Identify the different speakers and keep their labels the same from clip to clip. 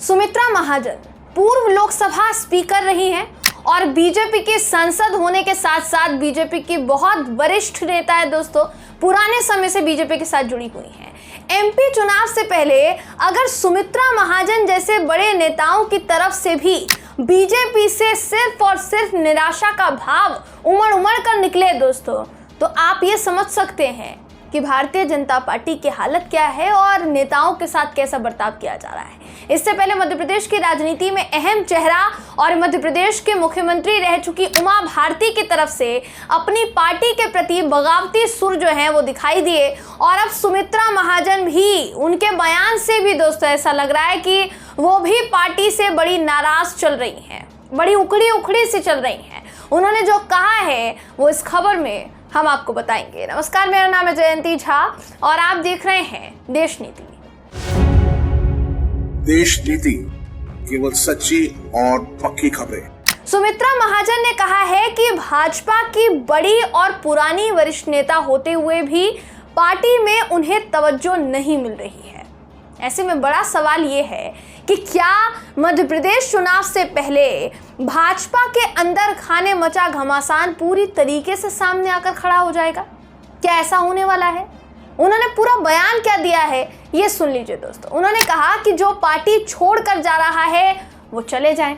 Speaker 1: सुमित्रा महाजन पूर्व लोकसभा स्पीकर रही हैं और बीजेपी के सांसद होने के साथ साथ बीजेपी की बहुत वरिष्ठ नेता है दोस्तों। पुराने समय से बीजेपी के साथ जुड़ी हुई हैं। एमपी चुनाव से पहले अगर सुमित्रा महाजन जैसे बड़े नेताओं की तरफ से भी बीजेपी से सिर्फ और सिर्फ निराशा का भाव उमड़ उमड़ कर निकले दोस्तों, तो आप ये समझ सकते हैं कि भारतीय जनता पार्टी की हालत क्या है और नेताओं के साथ कैसा बर्ताव किया जा रहा है। इससे पहले मध्य प्रदेश की राजनीति में अहम चेहरा और मध्य प्रदेश के मुख्यमंत्री रह चुकी उमा भारती की तरफ से अपनी पार्टी के प्रति बगावती सुर जो है वो दिखाई दिए और अब सुमित्रा महाजन भी उनके बयान से भी दोस्तों ऐसा लग रहा है कि वो भी पार्टी से बड़ी नाराज चल रही हैं, बड़ी उखड़ी उखड़ी से चल रही हैं। उन्होंने जो कहा है वो इस खबर में हम आपको बताएंगे। नमस्कार, मेरा नाम है जयंती झा और आप देख रहे हैं देश नीति।
Speaker 2: देश नीति, केवल सच्ची और पक्की खबरें।
Speaker 1: सुमित्रा महाजन ने कहा है कि भाजपा की बड़ी और पुरानी वरिष्ठ नेता होते हुए भी पार्टी में उन्हें तवज्जो नहीं मिल रही है। ऐसे में बड़ा सवाल ये है कि क्या मध्य प्रदेश चुनाव से पहले भाजपा के अंदर खाने मचा घमासान पूरी तरीके से सामने आकर खड़ा हो जाएगा? क्या ऐसा होने वाला है? उन्होंने पूरा बयान क्या दिया है ये सुन लीजिए दोस्तों। उन्होंने कहा कि जो पार्टी छोड़कर जा रहा है वो चले जाए,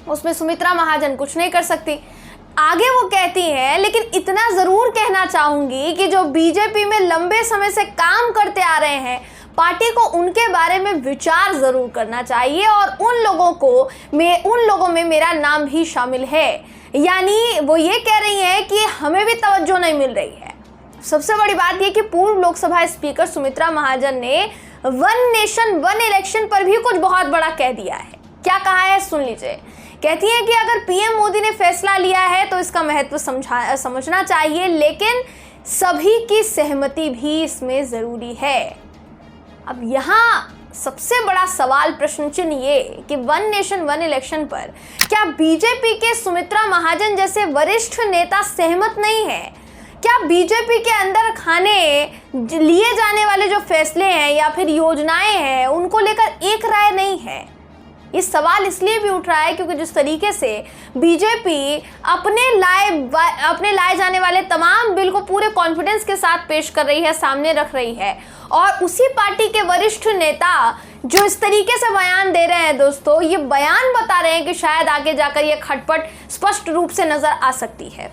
Speaker 1: उसमें सुमित्रा महाजन कुछ नहीं कर सकती। आगे वो कहती हैं, लेकिन इतना जरूर कहना चाहूंगी कि जो बीजेपी में लंबे समय से काम करते आ रहे हैं, पार्टी को उनके बारे में विचार जरूर करना चाहिए और उन लोगों में मेरा नाम भी शामिल है। यानी वो ये कह रही हैं कि हमें भी तवज्जो नहीं मिल रही है। सबसे बड़ी बात यह कि पूर्व लोकसभा स्पीकर सुमित्रा महाजन ने वन नेशन वन इलेक्शन पर भी कुछ बहुत बड़ा कह दिया है। क्या कहा है सुन लीजिए। कहती हैं कि अगर पीएम मोदी ने फैसला लिया है तो इसका महत्व समझना चाहिए, लेकिन सभी की सहमति भी इसमें जरूरी है। अब यहाँ सबसे बड़ा सवाल प्रश्न चिन्ह ये कि वन नेशन वन इलेक्शन पर क्या बीजेपी के सुमित्रा महाजन जैसे वरिष्ठ नेता सहमत नहीं है? क्या बीजेपी के अंदर खाने लिए जाने वाले जो फैसले हैं या फिर योजनाएं हैं उनको लेकर एक राय नहीं है? ये सवाल इसलिए भी उठ रहा है क्योंकि जिस तरीके से बीजेपी अपने लाए जाने वाले तमाम बिल को पूरे कॉन्फिडेंस के साथ पेश कर रही है, सामने रख रही है, और उसी पार्टी के वरिष्ठ नेता जो इस तरीके से बयान दे रहे हैं दोस्तों, ये बयान बता रहे हैं कि शायद आगे जाकर ये खटपट स्पष्ट रूप से नजर आ सकती है।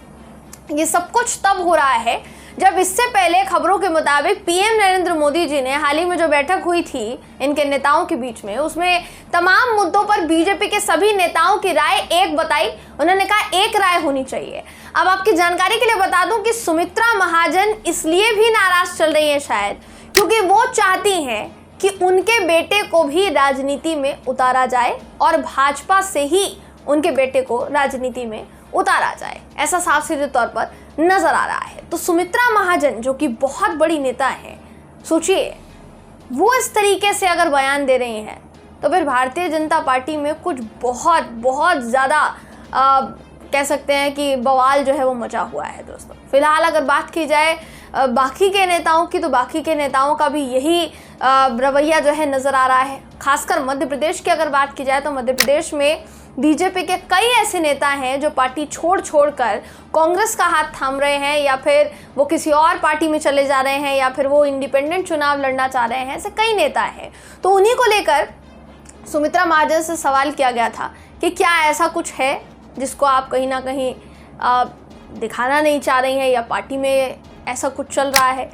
Speaker 1: ये सब कुछ तब हो रहा है जब इससे पहले खबरों के मुताबिक पीएम नरेंद्र मोदी जी ने हाल ही में जो बैठक हुई थी इनके नेताओं के बीच में, उसमें तमाम मुद्दों पर बीजेपी के सभी नेताओं की राय एक बताई। उन्होंने कहा एक राय होनी चाहिए। अब आपकी जानकारी के लिए बता दूं कि सुमित्रा महाजन इसलिए भी नाराज चल रही है शायद क्योंकि वो चाहती हैं कि उनके बेटे को भी राजनीति में उतारा जाए और भाजपा से ही उनके बेटे को राजनीति में उतारा जाए, ऐसा साफ सीधे तौर पर नजर आ रहा है। तो सुमित्रा महाजन जो कि बहुत बड़ी नेता है, सोचिए वो इस तरीके से अगर बयान दे रही हैं तो फिर भारतीय जनता पार्टी में कुछ बहुत ज़्यादा कह सकते हैं कि बवाल जो है वो मचा हुआ है दोस्तों। फिलहाल अगर बात की जाए बाकी के नेताओं की, तो बाकी के नेताओं का भी यही रवैया जो है नज़र आ रहा है। खासकर मध्य प्रदेश की अगर बात की जाए तो मध्य प्रदेश में बीजेपी के कई ऐसे नेता हैं जो पार्टी छोड़ कर कांग्रेस का हाथ थाम रहे हैं, या फिर वो किसी और पार्टी में चले जा रहे हैं, या फिर वो इंडिपेंडेंट चुनाव लड़ना चाह रहे हैं। ऐसे कई नेता हैं। तो उन्हीं को लेकर सुमित्रा महाजन से सवाल किया गया था कि क्या ऐसा कुछ है जिसको आप कहीं ना कहीं दिखाना नहीं चाह रही हैं या पार्टी में ऐसा कुछ चल रहा है।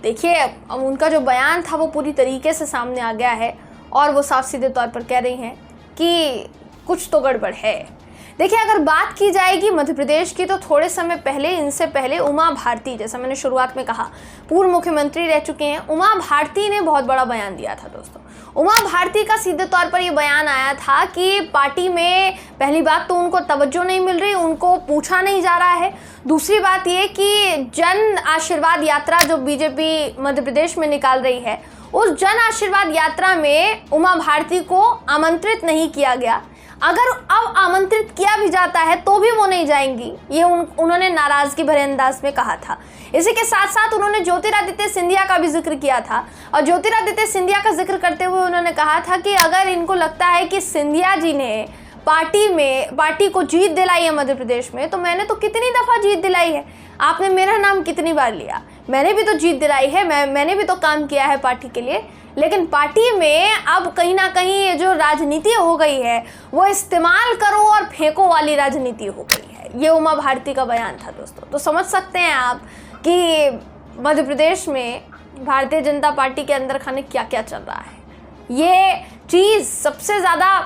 Speaker 1: देखिए, अब उनका जो बयान था वो पूरी तरीके से सामने आ गया है और वो साफ सीधे तौर पर कह रही हैं कि कुछ तो गड़बड़ है। देखिए, अगर बात की जाएगी मध्य प्रदेश की तो थोड़े समय पहले, इनसे पहले उमा भारती, जैसा मैंने शुरुआत में कहा, पूर्व मुख्यमंत्री रह चुके हैं, उमा भारती ने बहुत बड़ा बयान दिया था दोस्तों। उमा भारती का सीधे तौर पर यह बयान आया था कि पार्टी में पहली बात तो उनको तवज्जो नहीं मिल रही, उनको पूछा नहीं जा रहा है। दूसरी बात ये कि जन आशीर्वाद यात्रा जो बीजेपी मध्य प्रदेश में निकाल रही है, उस जन आशीर्वाद यात्रा में उमा भारती को आमंत्रित नहीं किया गया। अगर अब आमंत्रित किया भी जाता है तो भी वो नहीं जाएंगी, ये उन्होंने नाराजगी भरे अंदाज में कहा था। इसी के साथ साथ उन्होंने ज्योतिरादित्य सिंधिया का भी जिक्र किया था और ज्योतिरादित्य सिंधिया का जिक्र करते हुए उन्होंने कहा था कि अगर इनको लगता है कि सिंधिया जी ने पार्टी को जीत दिलाई है मध्य प्रदेश में, तो मैंने तो कितनी दफ़ा जीत दिलाई है, आपने मेरा नाम कितनी बार लिया, मैंने भी तो जीत दिलाई है, मैंने भी तो काम किया है पार्टी के लिए। लेकिन पार्टी में अब कहीं ना कहीं ये जो राजनीति हो गई है वो इस्तेमाल करो और फेंको वाली राजनीति हो गई है। ये उमा भारती का बयान था दोस्तों। तो समझ सकते हैं आप कि मध्य प्रदेश में भारतीय जनता पार्टी के अंदर खाने क्या क्या चल रहा है। ये चीज़ सबसे ज़्यादा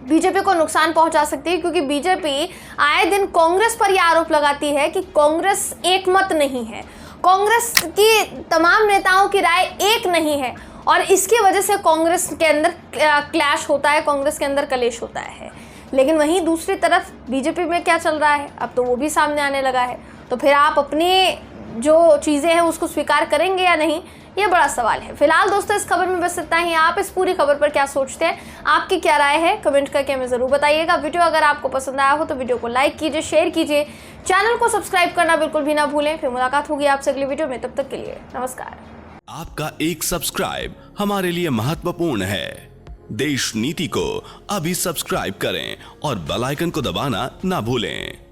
Speaker 1: बीजेपी को नुकसान पहुंचा सकती है, क्योंकि बीजेपी आए दिन कांग्रेस पर यह आरोप लगाती है कि कांग्रेस एक मत नहीं है, कांग्रेस की तमाम नेताओं की राय एक नहीं है और इसकी वजह से कांग्रेस के अंदर क्लैश होता है, कांग्रेस के अंदर कलेश होता है। लेकिन वहीं दूसरी तरफ बीजेपी में क्या चल रहा है, अब तो वो भी सामने आने लगा है। तो फिर आप अपनी जो चीज़ें हैं उसको स्वीकार करेंगे या नहीं, ये बड़ा सवाल है। फिलहाल दोस्तों इस खबर में बस इतना ही। आप इस पूरी खबर पर क्या सोचते हैं, आपकी क्या राय है, कमेंट करके हमें ज़रूर बताइएगा। वीडियो अगर आपको पसंद आया हो तो वीडियो को लाइक कीजिए, शेयर कीजिए, चैनल को सब्सक्राइब करना बिल्कुल भी ना भूलें। फिर मुलाकात होगी आपसे अगली वीडियो में, तब तक के लिए नमस्कार।
Speaker 3: आपका एक सब्सक्राइब हमारे लिए महत्वपूर्ण है। देश नीति को अभी सब्सक्राइब करें और बेल आइकन को दबाना ना भूलें।